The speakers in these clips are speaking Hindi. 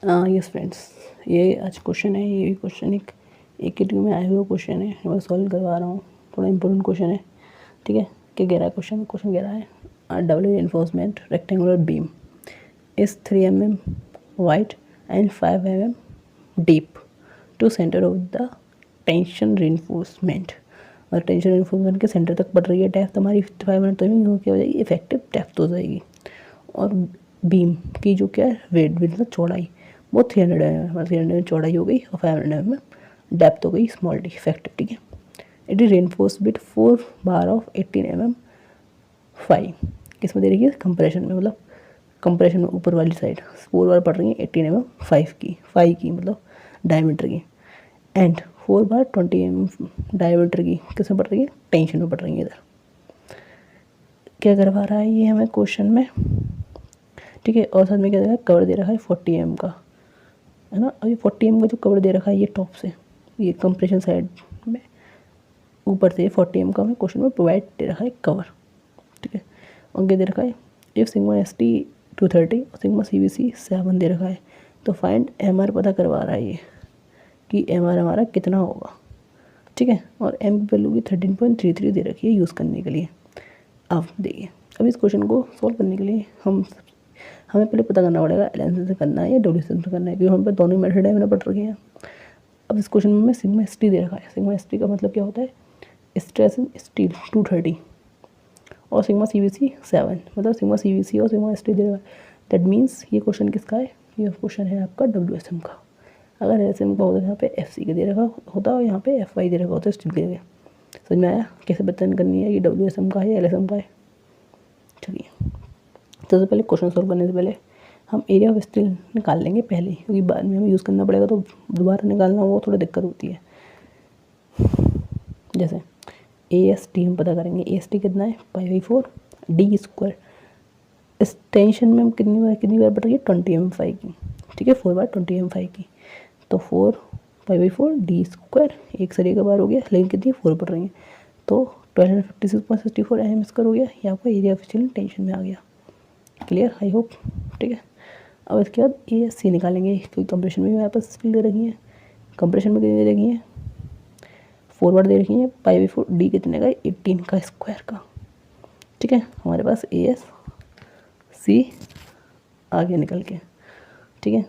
यस फ्रेंड्स, ये आज क्वेश्चन है। ये क्वेश्चन एक KTU में आया हुआ क्वेश्चन है, मैं सॉल्व करवा रहा हूँ। थोड़ा इंपॉर्टेंट क्वेश्चन है, ठीक है। क्या कह रहा है क्वेश्चन कह रहा है double enforcement rectangular beam is 3 mm wide and 5 mm deep to centre of the tension reinforcement. और टेंशन रेनफोर्समेंट के सेंटर तक पड़ रही है डेप्थ हमारी 55 मिनट, तो क्या हो जाएगी, इफेक्टिव डेप्थ हो जाएगी। और बीम की जो क्या है वेट मतलब चौड़ाई, वो 300 mm 300 चौड़ाई हो गई और 500 mm डेप्थ हो गई स्मॉल डी इफेक्टिव, ठीक है। It is reinforce with 4 bar of 18 mm 5। किसमें दे रही है, कंप्रेशन में, मतलब कंप्रेशन में ऊपर वाली साइड 4 बार पड़ रही है 18 mm 5 की मतलब डायमीटर की, एंड 4 बार 20 mm डायमीटर की किसमें पड़ रही है, टेंशन में पड़ रही है। इधर क्या करवा रहा है ये हमें क्वेश्चन में, ठीक है। और साथ में क्या दे रहा है, कवर दे रखा है 40 mm का, है ना। अब ये 40 mm का जो कवर दे रखा है ये टॉप से, ये कंप्रेशन साइड में ऊपर से 40 mm का हमें क्वेश्चन में प्रोवाइड दे रखा है कवर, ठीक है। और क्या दे रखा है, इफ सिग्मा ST 230 और सिग्मा CVC 7 दे रखा है, तो फाइंड MR पता करवा रहा है ये कि MR हमारा कितना होगा, ठीक है। और M की वैल्यू की 13.33 दे रखी है यूज़ करने के लिए। अब देखिए, अब इस क्वेश्चन को सॉल्व करने के लिए हमें पहले पता करना पड़ेगा एल से करना है या WSM से करना है, क्योंकि हम पे दोनों मेथड है मैंने पढ़ रखे हैं। अब इस क्वेश्चन में सिग्मा ST दे रखा है। सिग्मा ST का मतलब क्या होता है, स्ट्रेस इन स्टील 230, और सिग्मा CVC 7, मतलब सिग्मा CVC और सिग्मा ST दे रखा है। दैट मीन्स ये क्वेश्चन किसका है, ये क्वेश्चन है आपका WSM का। अगर LSM का होता है यहाँ पे FC का दे रखा होता और यहाँ पे FY दे रखा होता है स्टील के जगह। समझ में आया कैसे पहचान करनी है कि WSM का है या LSM का है। चलिए, तो सबसे पहले क्वेश्चन सॉल्व करने से पहले हम एरिया ऑफ स्टील निकाल लेंगे पहले, क्योंकि बाद में हमें यूज़ करना पड़ेगा तो दोबारा निकालना वो थोड़ा दिक्कत होती है। जैसे AST हम पता करेंगे, AST कितना है, π/4 d²। इस टेंशन में हम कितनी बार पड़ रही है, 20 mm 5 की, ठीक है, 4 बार 20 mm 5 की, तो 4 π/4 d²। एक सर एक बार हो गया, लेकिन कितनी 4 पड़ रही है, तो 1256.64 mm² हो गया। ये आपका एरिया ऑफ स्टील टेंशन में आ गया। क्लियर, आई होप, ठीक है। अब इसके बाद ASC निकालेंगे, क्योंकि कंप्रेशन में हमारे पास स्टील दे रखी है। कंप्रेशन में कितनी दे रखी है, 4 बार दे रखी है, π/4 d कितने का, 18 का स्क्वायर का, ठीक है। हमारे पास ASC आ गया निकल के, ठीक है।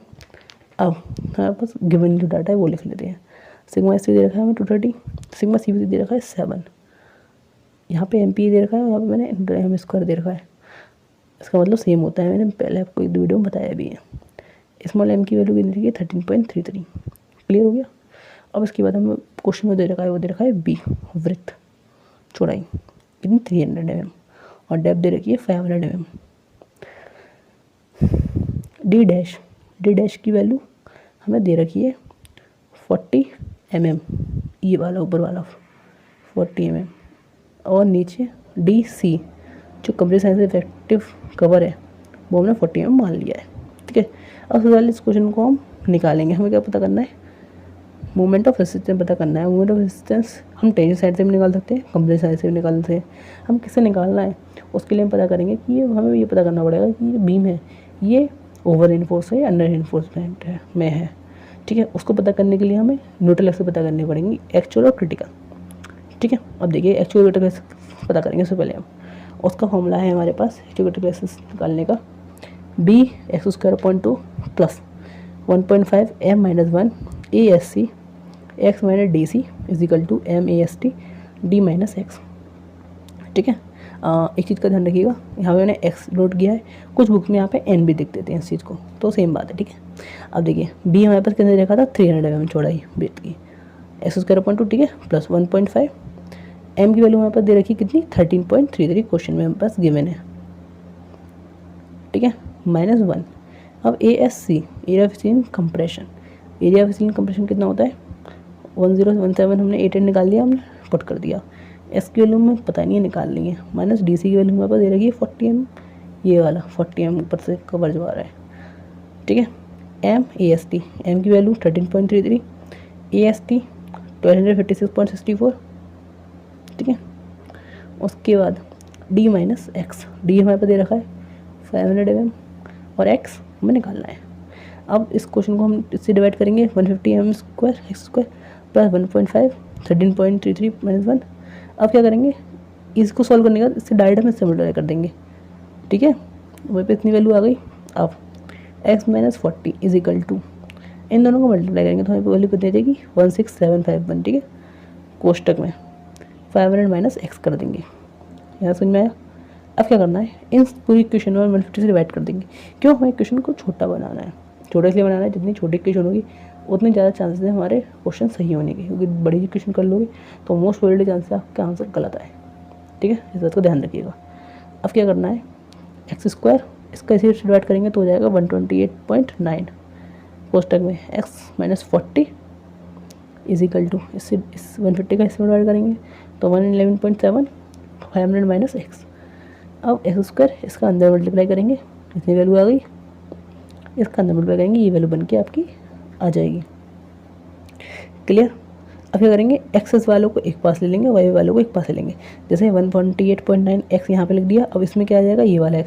अब हमारे पास गिवन जो डाटा है वो लिख लेते हैं। सिग्मा ST दे रखा है हमें 230, सिग्मा CVC दे रखा है 7, यहाँ पे MP दे रखा है, यहाँ पे मैंने M² दे रखा है। इसका मतलब सेम होता है, मैंने पहले आपको एक वीडियो में बताया भी है। स्मॉल m की वैल्यू कितनी है, 13.33। क्लियर हो गया। अब इसके बाद हमें क्वेश्चन में दे रखा है, वो दे रखा है B वृत्त चौड़ाई कितनी 300 mm और डेप्थ दे रखी है 500 mm। D डैश की वैल्यू हमें दे रखी है 40 mm, ये वाला ऊपर वाला 40 mm, और नीचे DC जो कंप्रेशन साइंस इफेक्टिव कवर है वो हमने 40 mm मान लिया है, ठीक है। अब सबसे पहले इस क्वेश्चन को हम निकालेंगे। हमें क्या पता करना है, मोमेंट ऑफ रेसिस्टेंस पता करना है। मोमेंट ऑफ रेसिस्टेंस हम टेंशन साइड से भी निकाल सकते हैं, कंप्रेशन साइड से भी निकाल सकते हैं। हम किससे निकालना है उसके लिए हम पता करेंगे कि ये हमें ये पता करना पड़ेगा कि ये बीम है ये ओवर इन्फोर्स है या अंडर इन्फोर्समेंट है में है, ठीक है। उसको पता करने के लिए हमें न्यूट्रल एक्सिस पता करनी पड़ेंगी, एक्चुअल और क्रिटिकल, ठीक है। अब देखिए एक्चुअल क्रिटिकल पता करेंगे उससे पहले हम, उसका फॉर्मूला है हमारे पास क्रिटिकल एक्सिस निकालने का, B(x²2) plus 1.5 m-1 ASC x - DC is equal to MAST D - x, ठीक है। एक चीज़ का ध्यान रखिएगा, यहाँ पे मैंने x नोट किया है, कुछ बुक में यहाँ पे n भी दिख देते हैं इस चीज़ को, तो सेम बात है, ठीक है। अब देखिए B हमारे पास कितने देखा था, 300 mm चौड़ाई वृत्त की, x²2, ठीक है, प्लस 1.5 m की वैल्यू हमारे पास दे रखी कितनी 13.33 क्वेश्चन में हमारे पास गिवन है, ठीक है, -1। अब ASC area of steel compression, area of steel compression कितना होता है 1017, हमने 8 निकाल दिया, हमने पुट कर दिया। S की वैल्यू में पता नहीं है निकाल ली है, माइनस DC की वैल्यू हमारे पास दे रखी है 40 mm, ये वाला 40 mm ऊपर से कवर जो आ रहा है, ठीक है। MAST M की वैल्यू 13.33, AST 1256.64, ठीक है। उसके बाद D - x, D हमारे पास दे रखा है 500 mm और x हमें निकालना है। अब इस क्वेश्चन को हम इससे डिवाइड करेंगे 150 m² x² प्लस 1.5 13.33 - 1। अब क्या करेंगे, इसको सॉल्व करने के बाद इससे डायरेक्ट हम इससे मल्टीप्लाई कर देंगे, ठीक है। वहीं पे इतनी वैल्यू आ गई। अब x - 40 = इन दोनों को मल्टीप्लाई करेंगे तो हमें वैल्यू कितनी देगी 16751, ठीक है। कोष्टक में 500 - x कर देंगे। यहाँ समझ में आया। अब क्या करना है, इन पूरी इक्वेशन में 150 से डिवाइड कर देंगे। क्यों, हमें इक्वेशन को छोटा बनाना है। छोटा इसलिए बनाना है, जितनी छोटी इक्वेशन होगी उतनी ज़्यादा चांसेस है हमारे क्वेश्चन सही होने के, क्योंकि बड़ी इक्वेशन कर लोगे तो मोस्ट प्रोबेबिलिटी चांसेस आपका आंसर गलत आए, ठीक है। इस बात को ध्यान रखिएगा। अब क्या करना है, x², इसका इसी से डिवाइड करेंगे तो हो जाएगा 128.9 कोष्टक में x - 40 = इससे इस 150 का इसमें डिवाइड करेंगे तो 111.7 500 - x। अब x², इसका अंदर मल्टीप्लाई करेंगे, कितनी वैल्यू आ गई, इसका अंदर मल्टीप्लाई करेंगे, ये वैल्यू बन के आपकी आ जाएगी। क्लियर। अब क्या करेंगे, एक्सेस वालों को एक पास ले लेंगे, वाई वालों को एक पास ले लेंगे। जैसे 128.9 x यहाँ पे लिख दिया। अब इसमें क्या आ जाएगा, ये वाला x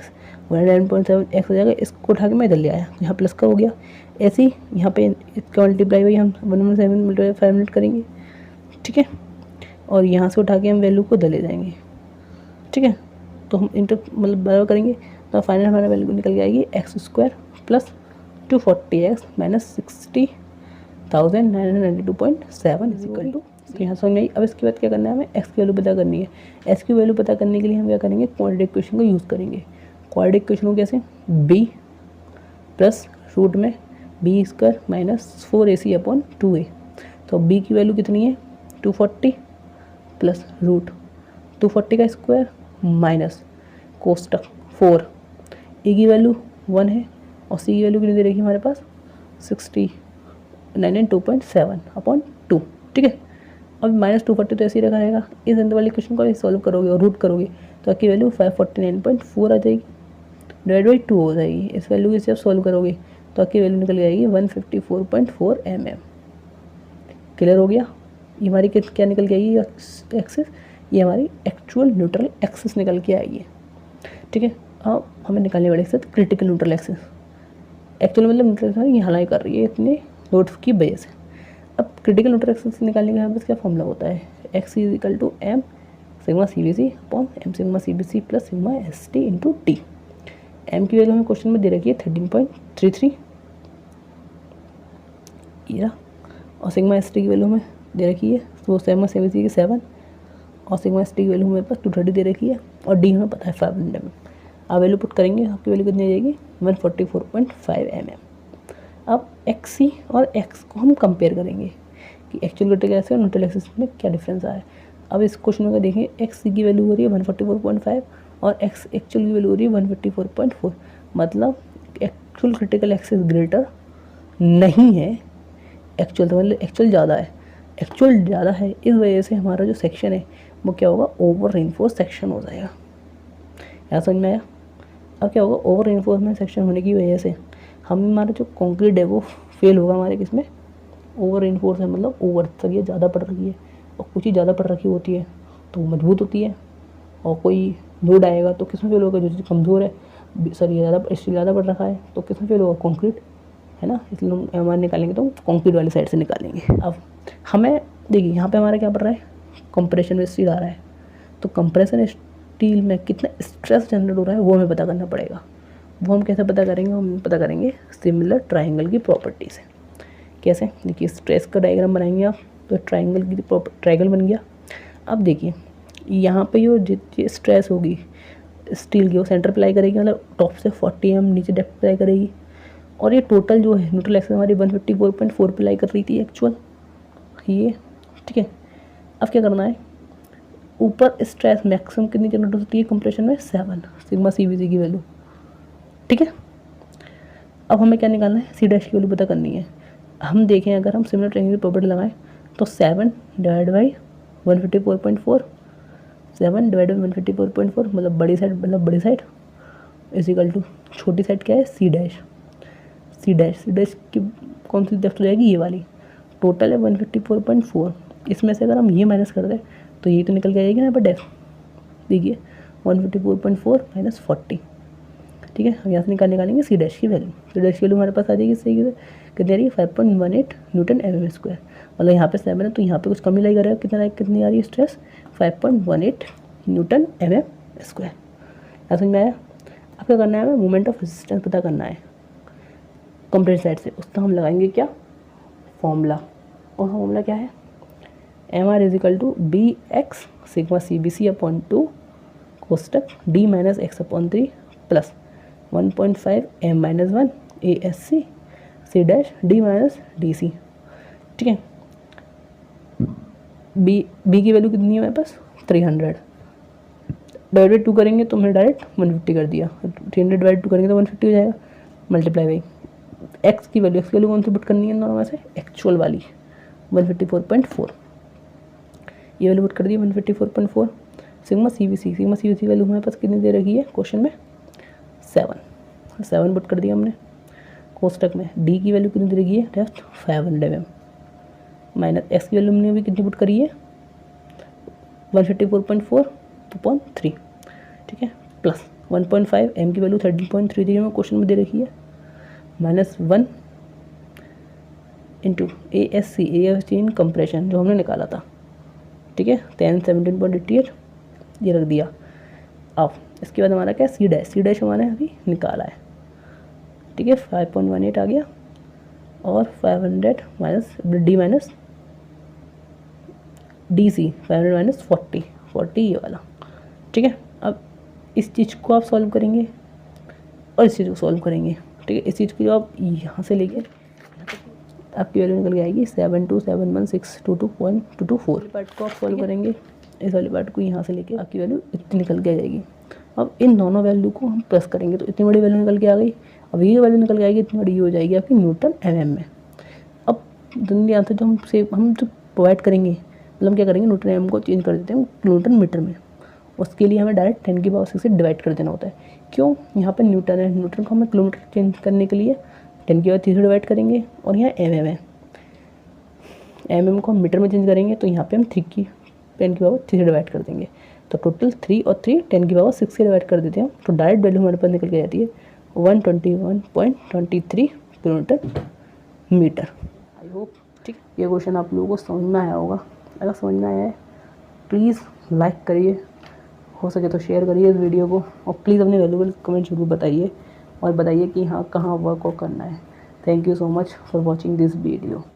109.7 x हो जाएगा। इसको उठा के मैं इधर ले आया, यहाँ प्लस का हो गया। ऐसे ही यहाँ पे इसका मल्टीप्लाई वही हम 117 × 500 करेंगे, ठीक है। और यहाँ से उठा के हम वैल्यू को इधर ले जाएंगे, ठीक है। तो हम इंटर मतलब बराबर करेंगे तो फाइनल हमारा वैल्यू निकल के आएगी x² प्लस 240x - 60,992.7 = तो यहाँ समझ में आई। अब इसके बाद क्या करना है, हमें x की वैल्यू पता करनी है। x की वैल्यू पता करने के लिए हम क्या करेंगे, क्वाड्रेटिक इक्वेशन को यूज़ करेंगे। क्वाड्रेटिक इक्वेशन को कैसे, b प्लस रूट में b² - 4ac/2a। तो b की वैल्यू कितनी है 240 प्लस रूट 240 का स्क्वायर माइनस कोष्टक 4, ए की वैल्यू 1 है और सी की वैल्यू कितनी दे रखी है हमारे पास 69.7/2, ठीक है। अब -240 तो ऐसे ही रखा रहेगा। इस अंदर वाले क्वेश्चन को सॉल्व करोगे और रूट करोगे तो आपकी वैल्यू 549.4 आ जाएगी, डिवाइड बाई 2 हो जाएगी। इस वैल्यू से आप सॉल्व करोगे तो आपकी वैल्यू निकल जाएगी 154.4 mm। क्लियर हो गया। ये हमारी क्या निकल के आएगी एक्सिस, ये हमारी एक्चुअल न्यूट्रल एक्सिस निकल के आएगी, ठीक है। अब हमें निकालने वाले axis critical neutral axis. Actual मतलब न्यूट्रल एक्सिस ये हलाई कर रही है इतने लोड्स की वजह से। अब क्रिटिकल न्यूट्रल एक्सिस निकालने का बस क्या फॉर्मूला होता है, x = m sigma CBC/m sigma CBC plus sigma ST × t। m की वैल्यू हमें क्वेश्चन में दे रखी है 13.33 ये, और सिग्मा ST की वैल्यू हमें दे रखी है तो सिग्मा CBC की 7 और सिग्मा ST की वैल्यू हमें पास 230 दे रखी है और d हमें पता है 500 mm। आप वैल्यू पुट करेंगे आपकी वैल्यू कितनी आ जाएगी 144.5 mm। अब XC और X को हम कंपेयर करेंगे कि एक्चुअल क्रिटिकल एक्सिस और न्यूट्रल एक्सिस में क्या डिफरेंस आ है। अब इस क्वेश्चन में देखें XC की वैल्यू हो रही है 144.5 और X एक्चुअल की वैल्यू हो रही है 154.4, मतलब एक्चुअल क्रिटिकल एक्सिस ग्रेटर नहीं है एक्चुअल, तो मतलब एक्चुअल ज़्यादा है, एक्चुअल ज़्यादा है। इस वजह से हमारा जो सेक्शन है वो क्या होगा, ओवर रेनफोर्स सेक्शन हो जाएगा। यहाँ समझ में आया। अब क्या होगा, ओवर रेनफोर्समेंट सेक्शन होने की वजह से हमारा जो कंक्रीट है वो फेल होगा हमारे किसमें, ओवर रेनफोर्स है, मतलब ओवर तक ये ज़्यादा पड़ रखी है और कुछ ही ज़्यादा पड़ रखी होती है तो मजबूत होती है, और कोई लोड आएगा तो किसमें फेल होगा, जो चीज़ कमज़ोर है, सर ये ज़्यादा इससे ज़्यादा पड़ रखा है तो किसमें फेल होगा, कंक्रीट है ना। इसलिए हम हमारे निकालेंगे तो कंक्रीट वाली साइड से निकालेंगे। अब हमें देखिए यहाँ पे हमारा क्या पड़ रहा है, कंप्रेशन में स्टील आ रहा है, तो कंप्रेशन स्टील में कितना स्ट्रेस जनरेट हो रहा है वो हमें पता करना पड़ेगा। वो हम कैसे पता करेंगे, हम पता करेंगे सिमिलर ट्राइंगल की प्रॉपर्टी से। कैसे, देखिए स्ट्रेस का डायग्राम बनाएंगे आप तो ट्राइंगल की ट्राइंगल बन गया। अब देखिए यहाँ पे जो जितनी स्ट्रेस होगी स्टील की वो सेंटर अप्लाई करेगी, मतलब टॉप से 40 mm नीचे डेप्थ अप्लाई करेगी, और ये टोटल जो है न्यूट्रल एक्सिस हमारी 154.4 अप्लाई कर रही थी एक्चुअल ये, ठीक है। अब क्या करना है, ऊपर स्ट्रेस मैक्सिमम कितनी जनरेट होती है कंप्रेशन में 7 सिग्मा CBC की वैल्यू, ठीक है। अब हमें क्या निकालना है, C' की वैल्यू पता करनी है। हम देखें अगर हम सिमिलर ट्रायंगल की प्रॉपर्टी लगाएं तो 7 डिवाइड बाई 154.4, 7 डिवाइड बाई 154.4 मतलब बड़ी साइड, मतलब बड़ी साइड इजिकल टू छोटी साइड क्या है C' की कौन सी डेप्थ हो जाएगी, ये वाली। टोटल है 154.4, इसमें से अगर हम ये माइनस कर दें तो ये तो निकल के आएगी ना यहाँ पर डेप्थ, देखिए 154.4 - 40 ठीक है। हम यहाँ से निकालेंगे सी डैश की वैल्यू। सी डैश की वैल्यू हमारे पास आ जाएगी सही कितनी आ रही है 5.18 न्यूटन एम स्क्वायर। मतलब यहाँ पे 7 है तो यहाँ पे कुछ कमी लगी करेगा, कितनी आ रही है स्ट्रेस 5.18 न्यूटन एम स्क्वायर। क्या समझ में आया? अब क्या करना है, हमें मोमेंट ऑफ रेजिस्टेंस पता करना है कंप्रेस्ड साइड से। उसका हम लगाएंगे क्या फॉर्मूला, और फॉर्मूला क्या है MR is equal to B X sigma C B C upon 2 कोष्टक D minus X upon 3 plus 1.5 M minus 1 ASC C dash D minus DC। ठीक है। बी की वैल्यू कितनी है मेरे पास 300, डिवाइड बाई 2 करेंगे तो हमने डायरेक्ट 150 कर दिया। 300 डिवाइड 2 करेंगे तो 150 हो जाएगा, मल्टीप्लाई बाई एक्स की वैल्यू कौन सी पुट करनी है दोनों में से, एक्चुअल वाली 154.4, ये वैल्यू पुट कर दी 154.4। Sigma C B C value हमारे पास कितनी दे रखी है क्वेश्चन में 7 पुट कर दिया हमने। कोष्टक में डी की वैल्यू कितनी दे रखी है जस्ट 500 mm माइनस एक्स की वैल्यू हमने भी कितनी पुट करी है 154.4/3, ठीक है, प्लस 1.5 एम की वैल्यू 13.33 में क्वेश्चन में दे रखी है, माइनस 1 इंटू ASC इन कंप्रेशन जो हमने निकाला था, ठीक है 17.88 ये रख दिया। अब इसके बाद हमारा क्या सी डैश हमारे अभी निकाला है, ठीक है 5.18 आ गया और 500 minus D minus DC 500 minus 40 ये वाला, ठीक है। अब इस चीज़ को आप सॉल्व करेंगे और इस चीज़ को सॉल्व करेंगे, ठीक है। इस चीज़ को जो आप यहाँ से लेके आपकी वैल्यू निकल के आएगी 7271622.224। पार्ट को आप सॉल्व करेंगे, इस वाले पार्ट को यहाँ से लेके आपकी वैल्यू इतनी निकल के आ जाएगी। अब इन दोनों वैल्यू को हम प्लस करेंगे तो इतनी बड़ी वैल्यू निकल के आ गई। अब ये वैल्यू निकल के आएगी इतनी बड़ी हो जाएगी आपकी न्यूटन MM में। अब जल्दी आंसर जो हम जो प्रोवाइड करेंगे मतलब क्या करेंगे न्यूटन MM को चेंज कर देते हैं न्यूटन मीटर में। उसके लिए हमें डायरेक्ट 10 की पावर 6 से डिवाइड कर देना होता है। क्यों, यहाँ पर न्यूटन है, न्यूटन को हमें किलोमीटर चेंज करने के लिए 10 की पावर 3 से डिवाइड करेंगे, और यहाँ MM है, MM को हम मीटर में चेंज करेंगे तो यहाँ पे हम 3 की 10 की पावर 3 से डिवाइड कर देंगे। तो टोटल 3 और 3 10 की पावर 6 से डिवाइड कर देते हैं तो डायरेक्ट वैल्यू हमारे पास निकल के जाती है 121.23 किलोमीटर मीटर। आई होप ठीक ये क्वेश्चन आप लोगों को समझ में आया होगा। अगर समझ में आया है प्लीज़ लाइक करिए, हो सके तो शेयर करिए इस वीडियो को, और प्लीज़ अपने वैल्यूबल कमेंट जरूर बताइए और बताइए कि हाँ कहाँ वर्क करना है। Thank you so much for watching this video.